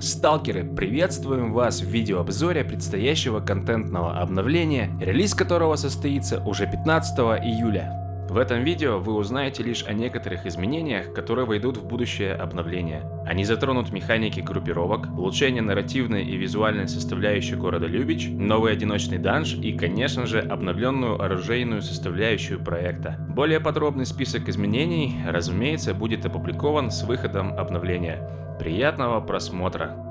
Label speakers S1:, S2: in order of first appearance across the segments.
S1: Сталкеры, приветствуем вас в видеообзоре предстоящего контентного обновления, релиз которого состоится уже 15 июля. В этом видео вы узнаете лишь о некоторых изменениях, которые войдут в будущее обновление. Они затронут механики группировок, улучшение нарративной и визуальной составляющей города Любич, новый одиночный данж и, конечно же, обновленную оружейную составляющую проекта. Более подробный список изменений, разумеется, будет опубликован с выходом обновления. Приятного просмотра!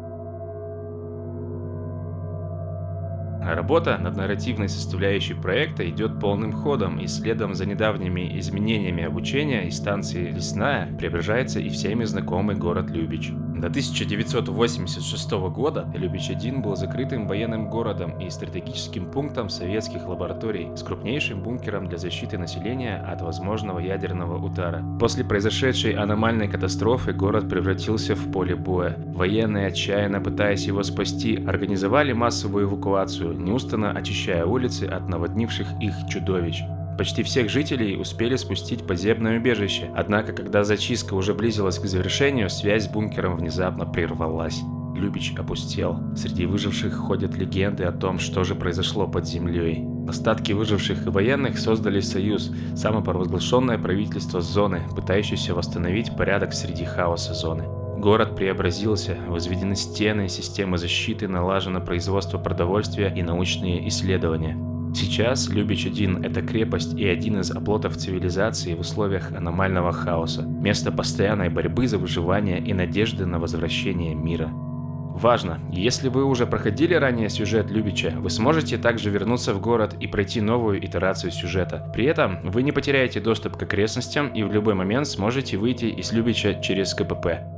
S1: Работа над нарративной составляющей проекта идет полным ходом, и следом за недавними изменениями обучения из станции Лесная преображается и всеми знакомый город Любич. До 1986 года Любич-1 был закрытым военным городом и стратегическим пунктом советских лабораторий с крупнейшим бункером для защиты населения от возможного ядерного удара. После произошедшей аномальной катастрофы город превратился в поле боя. Военные, отчаянно пытаясь его спасти, организовали массовую эвакуацию, неустанно очищая улицы от наводнивших их чудовищ. Почти всех жителей успели спустить в подземное убежище, однако, когда зачистка уже близилась к завершению, связь с бункером внезапно прервалась. Любич опустел. Среди выживших ходят легенды о том, что же произошло под землей. Остатки выживших и военных создали союз, самопровозглашенное правительство зоны, пытающееся восстановить порядок среди хаоса зоны. Город преобразился, возведены стены, системы защиты, налажено производство продовольствия и научные исследования. Сейчас Любич-1 – это крепость и один из оплотов цивилизации в условиях аномального хаоса, место постоянной борьбы за выживание и надежды на возвращение мира. Важно, если вы уже проходили ранее сюжет Любича, вы сможете также вернуться в город и пройти новую итерацию сюжета. При этом вы не потеряете доступ к окрестностям и в любой момент сможете выйти из Любича через КПП.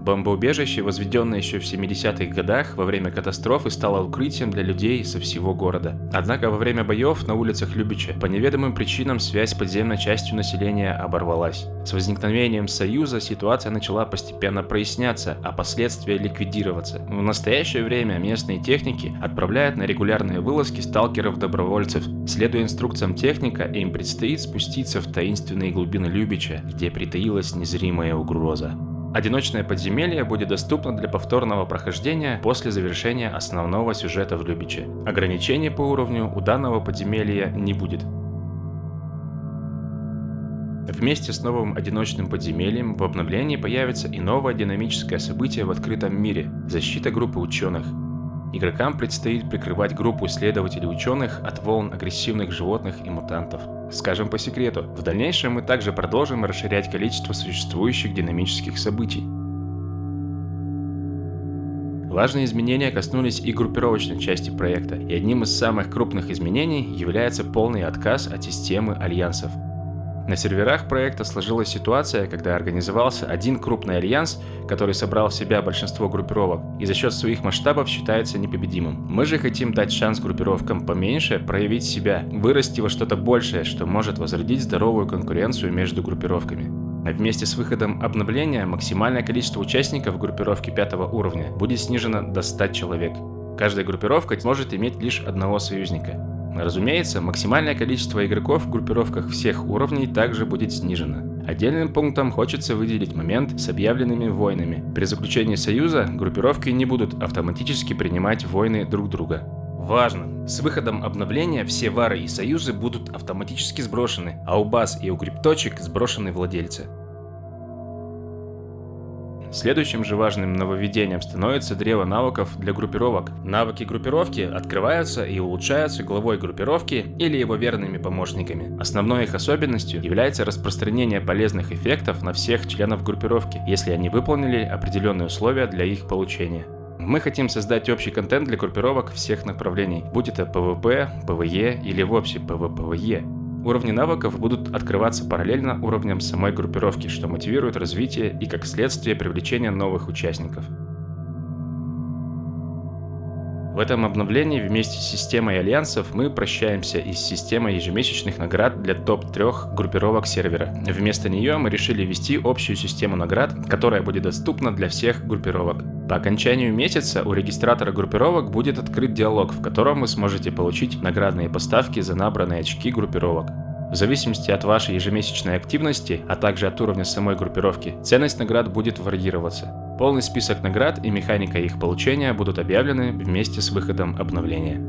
S1: Бомбоубежище, возведенное еще в 70-х годах во время катастрофы, стало укрытием для людей со всего города. Однако во время боев на улицах Любича по неведомым причинам связь с подземной частью населения оборвалась. С возникновением Союза ситуация начала постепенно проясняться, а последствия ликвидироваться. В настоящее время местные техники отправляют на регулярные вылазки сталкеров-добровольцев. Следуя инструкциям техника, им предстоит спуститься в таинственные глубины Любича, где притаилась незримая угроза. Одиночное подземелье будет доступно для повторного прохождения после завершения основного сюжета в Любиче. Ограничений по уровню у данного подземелья не будет. Вместе с новым одиночным подземельем в обновлении появится и новое динамическое событие в открытом мире – защита группы ученых. Игрокам предстоит прикрывать группу исследователей-ученых от волн агрессивных животных и мутантов. Скажем по секрету, в дальнейшем мы также продолжим расширять количество существующих динамических событий. Важные изменения коснулись и группировочной части проекта, и одним из самых крупных изменений является полный отказ от системы альянсов. На серверах проекта сложилась ситуация, когда организовался один крупный альянс, который собрал в себя большинство группировок и за счет своих масштабов считается непобедимым. Мы же хотим дать шанс группировкам поменьше проявить себя, вырасти во что-то большее, что может возродить здоровую конкуренцию между группировками. А вместе с выходом обновления максимальное количество участников группировки 5 уровня будет снижено до 100 человек. Каждая группировка сможет иметь лишь одного союзника. Разумеется, максимальное количество игроков в группировках всех уровней также будет снижено. Отдельным пунктом хочется выделить момент с объявленными войнами. При заключении союза группировки не будут автоматически принимать войны друг друга. Важно! С выходом обновления все вары и союзы будут автоматически сброшены, а у баз и у крипточек сброшены владельцы. Следующим же важным нововведением становится древо навыков для группировок. Навыки группировки открываются и улучшаются главой группировки или его верными помощниками. Основной их особенностью является распространение полезных эффектов на всех членов группировки, если они выполнили определенные условия для их получения. Мы хотим создать общий контент для группировок всех направлений, будь это PvP, PvE или вовсе PvPvE. Уровни навыков будут открываться параллельно уровням самой группировки, что мотивирует развитие и, как следствие, привлечение новых участников. В этом обновлении вместе с системой альянсов мы прощаемся и с системой ежемесячных наград для топ-3 группировок сервера. Вместо нее мы решили ввести общую систему наград, которая будет доступна для всех группировок. По окончанию месяца у регистратора группировок будет открыт диалог, в котором вы сможете получить наградные поставки за набранные очки группировок. В зависимости от вашей ежемесячной активности, а также от уровня самой группировки, ценность наград будет варьироваться. Полный список наград и механика их получения будут объявлены вместе с выходом обновления.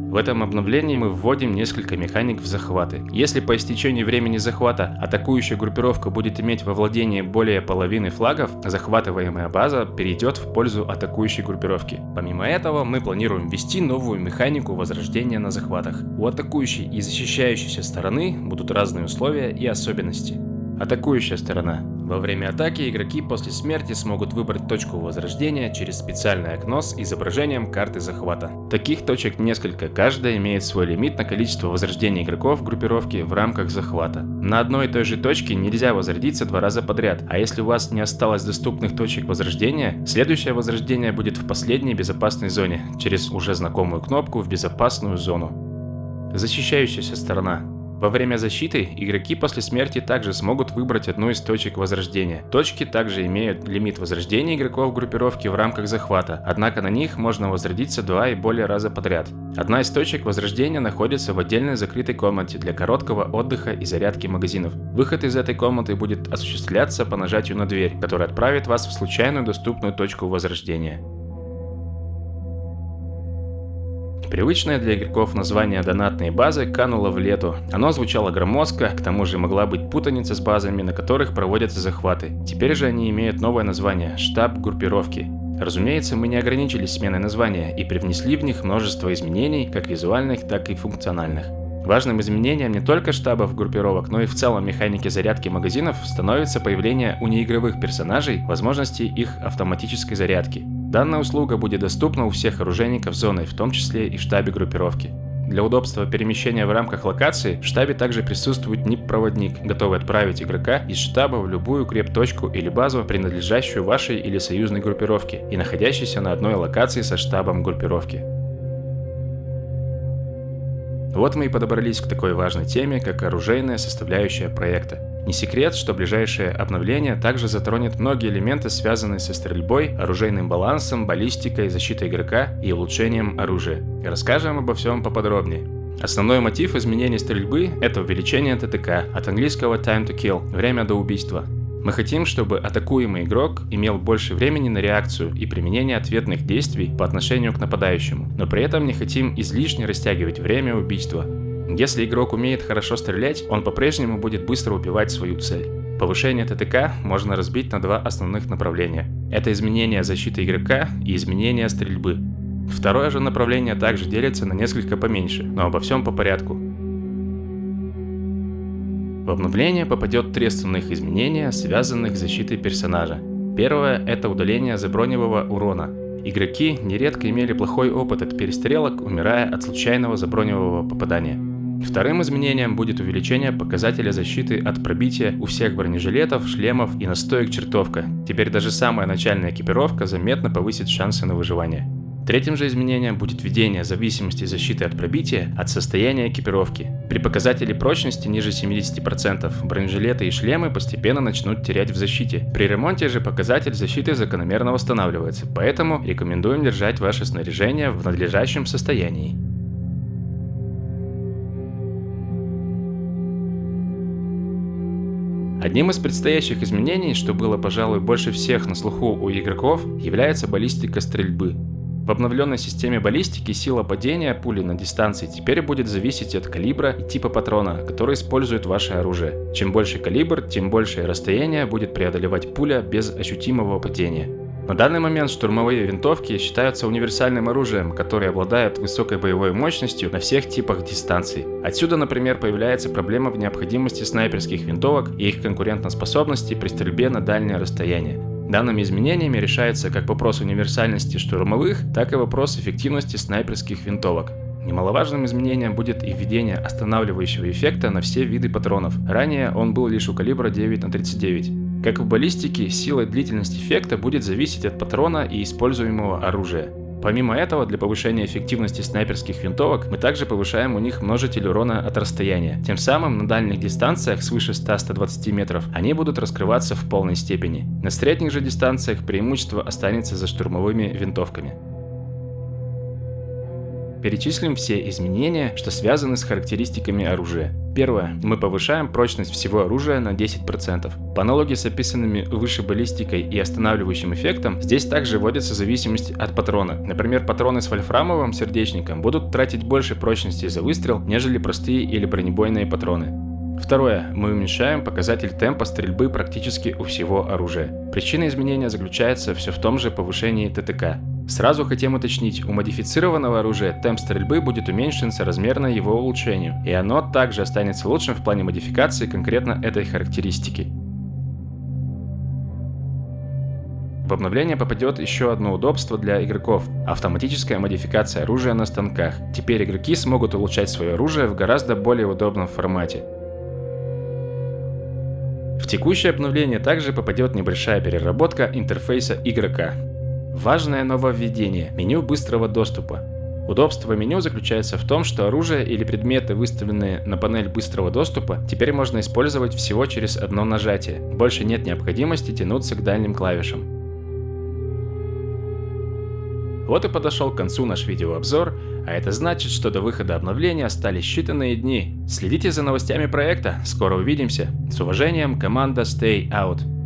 S1: В этом обновлении мы вводим несколько механик в захваты. Если по истечении времени захвата атакующая группировка будет иметь во владении более половины флагов, захватываемая база перейдет в пользу атакующей группировки. Помимо этого, мы планируем ввести новую механику возрождения на захватах. У атакующей и защищающейся стороны будут разные условия и особенности. Атакующая сторона. Во время атаки игроки после смерти смогут выбрать точку возрождения через специальное окно с изображением карты захвата. Таких точек несколько, каждая имеет свой лимит на количество возрождений игроков группировки в рамках захвата. На одной и той же точке нельзя возродиться 2 раза подряд, а если у вас не осталось доступных точек возрождения, следующее возрождение будет в последней безопасной зоне, через уже знакомую кнопку в безопасную зону. Защищающаяся сторона. Во время защиты игроки после смерти также смогут выбрать одну из точек возрождения. Точки также имеют лимит возрождения игроков группировки в рамках захвата, однако на них можно возродиться 2 и более раза подряд. Одна из точек возрождения находится в отдельной закрытой комнате для короткого отдыха и зарядки магазинов. Выход из этой комнаты будет осуществляться по нажатию на дверь, которая отправит вас в случайную доступную точку возрождения. Привычное для игроков название донатной базы кануло в лету. Оно звучало громоздко, к тому же могла быть путаница с базами, на которых проводятся захваты. Теперь же они имеют новое название – штаб группировки. Разумеется, мы не ограничились сменой названия и привнесли в них множество изменений, как визуальных, так и функциональных. Важным изменением не только штабов группировок, но и в целом механики зарядки магазинов становится появление у неигровых персонажей возможности их автоматической зарядки. Данная услуга будет доступна у всех оружейников зоны, в том числе и в штабе группировки. Для удобства перемещения в рамках локации в штабе также присутствует НИП-проводник, готовый отправить игрока из штаба в любую креп-точку или базу, принадлежащую вашей или союзной группировке и находящейся на одной локации со штабом группировки. Вот мы и подобрались к такой важной теме, как оружейная составляющая проекта. Не секрет, что ближайшее обновление также затронет многие элементы, связанные со стрельбой, оружейным балансом, баллистикой, защитой игрока и улучшением оружия. Расскажем обо всем поподробнее. Основной мотив изменений стрельбы – это увеличение ТТК, от английского time to kill – время до убийства. Мы хотим, чтобы атакуемый игрок имел больше времени на реакцию и применение ответных действий по отношению к нападающему, но при этом не хотим излишне растягивать время убийства. Если игрок умеет хорошо стрелять, он по-прежнему будет быстро убивать свою цель. Повышение ТТК можно разбить на 2 основных направления. Это изменение защиты игрока и изменение стрельбы. Второе же направление также делится на несколько поменьше, но обо всем по порядку. В обновление попадет 3 основных изменения, связанных с защитой персонажа. Первое – это удаление заброневого урона. Игроки нередко имели плохой опыт от перестрелок, умирая от случайного заброневого попадания. Вторым изменением будет увеличение показателя защиты от пробития у всех бронежилетов, шлемов и настоек чертовка. Теперь даже самая начальная экипировка заметно повысит шансы на выживание. Третьим же изменением будет введение зависимости защиты от пробития от состояния экипировки. При показателе прочности ниже 70% бронежилеты и шлемы постепенно начнут терять в защите. При ремонте же показатель защиты закономерно восстанавливается, поэтому рекомендуем держать ваше снаряжение в надлежащем состоянии. Одним из предстоящих изменений, что было, пожалуй, больше всех на слуху у игроков, является баллистика стрельбы. В обновленной системе баллистики сила падения пули на дистанции теперь будет зависеть от калибра и типа патрона, который использует ваше оружие. Чем больше калибр, тем большее расстояние будет преодолевать пуля без ощутимого падения. На данный момент штурмовые винтовки считаются универсальным оружием, которое обладает высокой боевой мощностью на всех типах дистанций. Отсюда, например, появляется проблема в необходимости снайперских винтовок и их конкурентоспособности при стрельбе на дальнее расстояние. Данными изменениями решается как вопрос универсальности штурмовых, так и вопрос эффективности снайперских винтовок. Немаловажным изменением будет и введение останавливающего эффекта на все виды патронов. Ранее он был лишь у калибра 9х39. Как в баллистике, сила и длительность эффекта будет зависеть от патрона и используемого оружия. Помимо этого, для повышения эффективности снайперских винтовок мы также повышаем у них множитель урона от расстояния. Тем самым на дальних дистанциях свыше 100-120 метров они будут раскрываться в полной степени. На средних же дистанциях преимущество останется за штурмовыми винтовками. Перечислим все изменения, что связаны с характеристиками оружия. Первое. Мы повышаем прочность всего оружия на 10%. По аналогии с описанными выше баллистикой и останавливающим эффектом, здесь также вводится зависимость от патрона. Например, патроны с вольфрамовым сердечником будут тратить больше прочности за выстрел, нежели простые или бронебойные патроны. Второе. Мы уменьшаем показатель темпа стрельбы практически у всего оружия. Причина изменения заключается все в том же повышении ТТК. Сразу хотим уточнить, у модифицированного оружия темп стрельбы будет уменьшен соразмерно его улучшению, и оно также останется лучшим в плане модификации конкретно этой характеристики. В обновление попадет еще одно удобство для игроков – автоматическая модификация оружия на станках. Теперь игроки смогут улучшать свое оружие в гораздо более удобном формате. В текущее обновление также попадет небольшая переработка интерфейса игрока. Важное нововведение – меню быстрого доступа. Удобство меню заключается в том, что оружие или предметы, выставленные на панель быстрого доступа, теперь можно использовать всего через одно нажатие. Больше нет необходимости тянуться к дальним клавишам. Вот и подошел к концу наш видеообзор, а это значит, что до выхода обновления остались считанные дни. Следите за новостями проекта, скоро увидимся. С уважением, команда Stay Out.